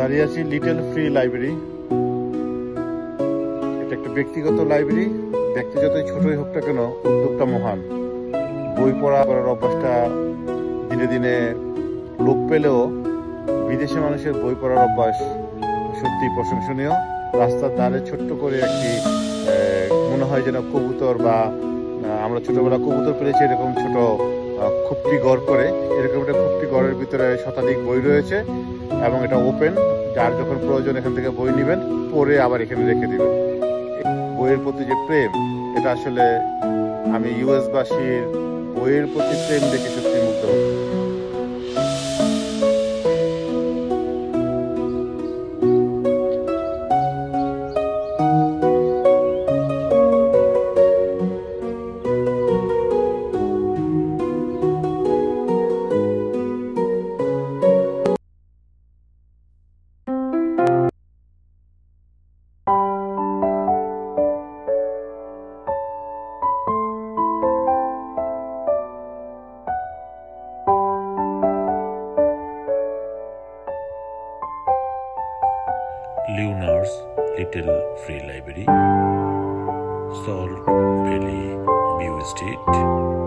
দাঁড়িয়ে আছি little free library. এটা একটা ব্যক্তিগত লাইব্রেরি। ব্যক্তি যতই ছোটই হোক না কেন, উদ্যোগটা মহান। বই পড়ার অভ্যাসটা দিনে দিনে লোপ পেলেও বিদেশে মানুষের বই পড়ার অভ্যাস সত্যি প্রশংসনীয়। রাস্তার ধারে ছোট্ট করে একটি মনে হয় যেন কবুতর, বা আমরা ছোটবেলা কবুতর পেলেছি এরকম ছোট খুপটি ঘর করে, এরকম একটা খুপটি ঘরের ভিতরে শতাধিক বই রয়েছে এবং এটা ওপেন। যার যখন প্রয়োজন এখান থেকে বই নেবেন, পড়ে আবার এখানে রেখে দিবেন। বইয়ের প্রতি যে প্রেম, এটা আসলে আমি ইউএস বাসীর বইয়ের প্রতি প্রেম দেখে সত্যি মুগ্ধ। Leonard's Little Free Library, Salt Valley, View Estate.